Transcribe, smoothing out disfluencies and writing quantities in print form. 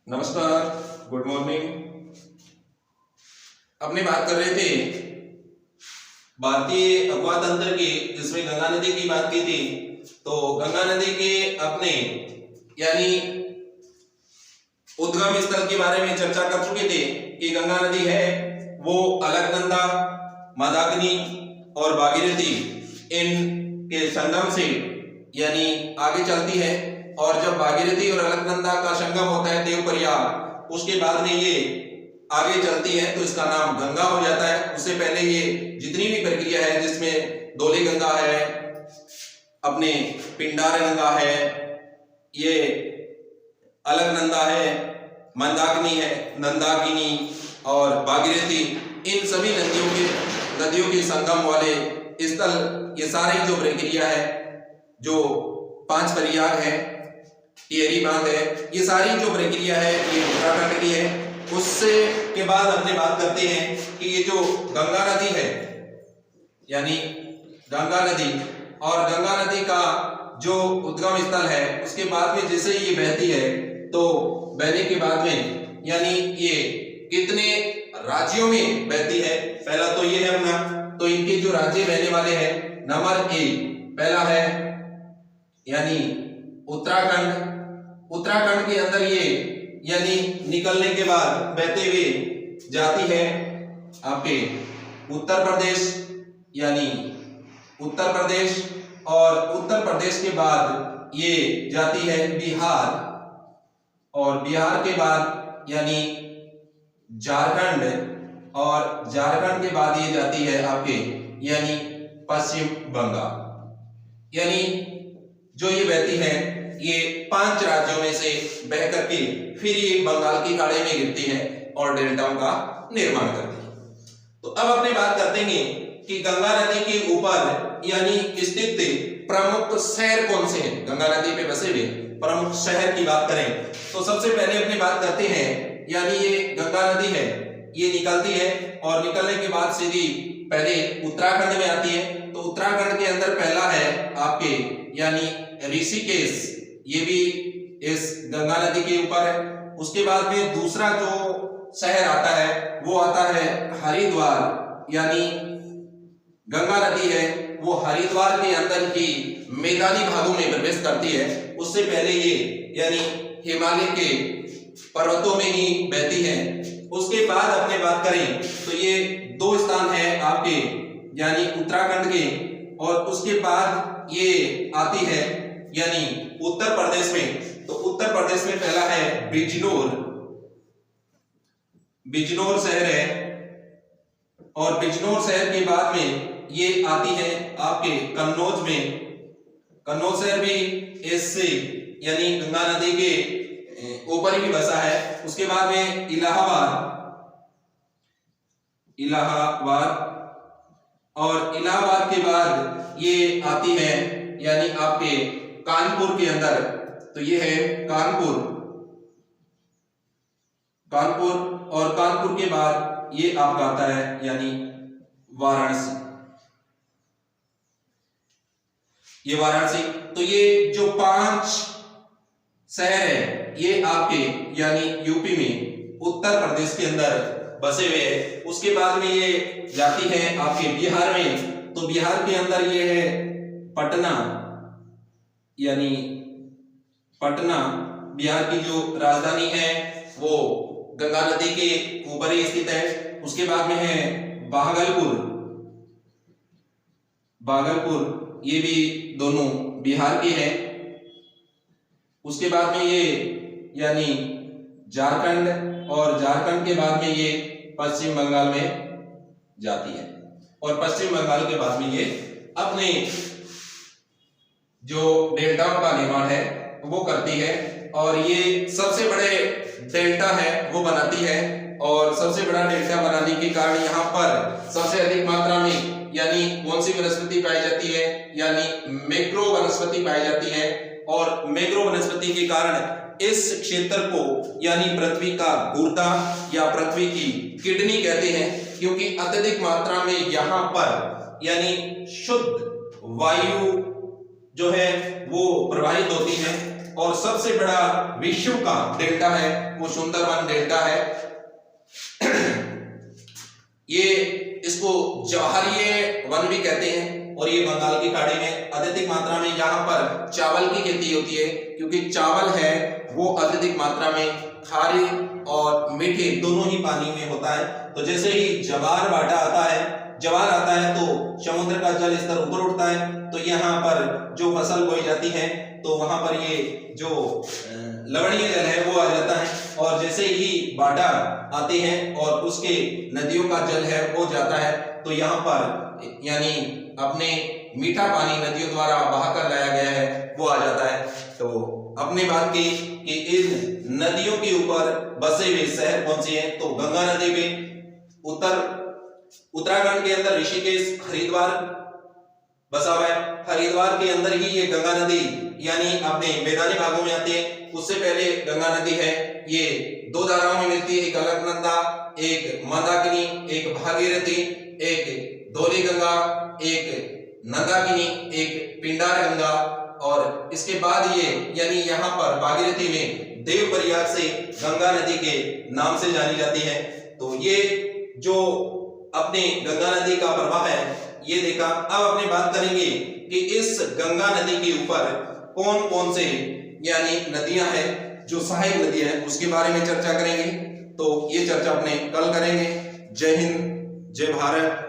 नमस्कार, good morning. अपने बात कर रहे थे भारतीय अपवाह तंत्र की, जिसमें गंगा नदी की बात की थी। तो गंगा नदी के अपने यानी उद्गम स्थल के बारे में चर्चा कर चुके थे कि गंगा नदी है वो अलकनंदा, मंदाकिनी और भागीरथी इन के संगम से यानी आगे चलती है। और जब भागीरथी और अलकनंदा का संगम होता है देवप्रयाग, उसके बाद में ये आगे चलती है तो इसका नाम गंगा हो जाता है। उससे पहले ये जितनी भी प्रक्रिया है, जिसमें धौली गंगा है, अपने पिंडार गंगा है, ये अलकनंदा है, मंदाकिनी है, नंदाकिनी और भागीरथी, इन सभी नदियों के संगम वाले स्थल, ये सारी जो प्रक्रिया है, जो 5 प्रयाग है, टिहरी बांध है, ये सारी जो प्रक्रिया है ये उत्तराखंड की है। उससे के बाद अपने बात करते हैं कि ये जो गंगा नदी है यानी गंगा नदी, और गंगा नदी का जो उद्गम स्थल है, उसके बाद में जैसे ये बहती है तो बहने के बाद में यानी ये कितने राज्यों में बहती है, पहला तो ये है अपना। तो इनके जो राज्य बहने वाले हैं, नंबर 1 पहला है यानी उत्तराखंड। उत्तराखंड के अंदर ये यानी निकलने के बाद बहते हुए जाती है आपके उत्तर प्रदेश, यानी उत्तर प्रदेश, और उत्तर प्रदेश के बाद ये जाती है बिहार, और बिहार के बाद यानी झारखंड, और झारखंड के बाद ये जाती है आपके यानी पश्चिम बंगाल। यानी जो ये बहती है ये 5 राज्यों में से बह करके फिर ये बंगाल की खाड़ी में गिरती है और डेल्टाओं का निर्माण करती है। तो अब अपने बात करते हैं कि गंगा नदी के ऊपर यानी स्थित प्रमुख शहर कौन से हैं। गंगा नदी पे बसे हुए प्रमुख शहर की बात करें तो सबसे पहले अपने बात करते हैं, यानी ये गंगा नदी है, ये निकलती है और निकलने के बाद सीधी पहले उत्तराखंड में आती है। तो उत्तराखंड के अंदर पहला है आपके यानी ऋषिकेश, ये भी इस गंगा नदी के ऊपर है। उसके बाद में दूसरा जो शहर आता है वो आता है हरिद्वार, यानी गंगा नदी है वो हरिद्वार के अंदर ही मैदानी भागों में प्रवेश करती है। उससे पहले ये यानी हिमालय के पर्वतों में ही बहती है। उसके बाद अपने बात करें तो ये 2 स्थान है आपके यानी उत्तराखंड के, और उसके बाद ये आती है यानी उत्तर प्रदेश में। तो उत्तर प्रदेश में पहला है बिजनौर शहर है, और बिजनौर शहर के बाद में ये आती है आपके कन्नौज में। कन्नौज शहर भी इससे यानी गंगा नदी के ऊपर ही बसा है। उसके बाद में इलाहाबाद, और इलाहाबाद के बाद ये आती है यानी आपके कानपुर के अंदर। तो ये है कानपुर, और कानपुर के बाद ये आपका आता है यानी वाराणसी, ये वाराणसी। तो ये जो 5 शहर है ये आपके यानी यूपी में उत्तर प्रदेश के अंदर बसे हुए हैं। उसके बाद में ये जाती है आपके बिहार में। तो बिहार के अंदर ये है पटना, यानी पटना बिहार की जो राजधानी है वो गंगा नदी के ऊपर ही स्थित है। उसके बाद में है भागलपुर, ये भी दोनों बिहार के हैं। उसके बाद में ये यानी झारखंड, और झारखंड के बाद में ये पश्चिम बंगाल में जाती है, और पश्चिम बंगाल के बाद में ये अपने जो डेल्टाओं का निर्माण है वो करती है, और ये सबसे बड़े डेल्टा है वो बनाती है। और सबसे बड़ा डेल्टा बनाने के कारण यहाँ पर सबसे अधिक मात्रा में यानी कौन सी वनस्पति पाई जाती है, यानी मैक्रो वनस्पति पाई जाती है। और मैक्रो वनस्पति के कारण इस क्षेत्र को यानी पृथ्वी का गुर्दा या पृथ्वी की किडनी कहते हैं, क्योंकि अत्यधिक मात्रा में यहाँ पर यानी शुद्ध वायु जो है वो प्रवाहित होती है। और सबसे बड़ा विश्व का डेल्टा है वो सुंदरबन डेल्टा है। ये इसको जवाहरीय वन भी कहते हैं और ये बंगाल की खाड़ी में अत्यधिक मात्रा में यहाँ पर चावल की खेती होती है, क्योंकि चावल है वो अत्यधिक मात्रा में खारे और मीठे दोनों ही पानी में होता है। तो जैसे ही ज्वार भाटा आता है, ज्वार आता है तो समुद्र का जल स्तर ऊपर उठता है, तो यहाँ पर जो फसल बोई जाती है तो वहां पर ये जो लवणीय जल है वो आ जाता है, और जैसे ही बाढ़ आते हैं और उसके नदियों का जल है वो जाता है, तो यहाँ पर यानी अपने मीठा पानी नदियों द्वारा बहाकर लाया गया है वो आ जाता है। तो अपने बात की कि इन नदियों के ऊपर बसे हुए शहर कौन से हैं, तो गंगा नदी में उत्तराखंड के अंदर ऋषिकेश हरिद्वार बसा हुआ है। हरिद्वार के अंदर ही ये गंगा नदी यानी अपने मैदानी भागों में आते हैं। उससे पहले गंगा नदी है ये दो धाराओं में मिलती है, एक अलकनंदा, एक मंदाकिनी, एक भागीरथी, एक धौली गंगा, एक नंदाकिनी, एक पिंडार गंगा। और इसके बाद ये यानी यहाँ पर भागीरथी में देवप्रयाग से गंगा नदी के नाम से जानी जाती है। तो ये जो अपने गंगा नदी का प्रवाह है ये देखा। अब अपने बात करेंगे कि इस गंगा नदी के ऊपर कौन कौन से यानी नदियां हैं जो सहायक नदियां हैं उसके बारे में चर्चा करेंगे। तो ये चर्चा अपने कल करेंगे। जय हिंद, जय भारत।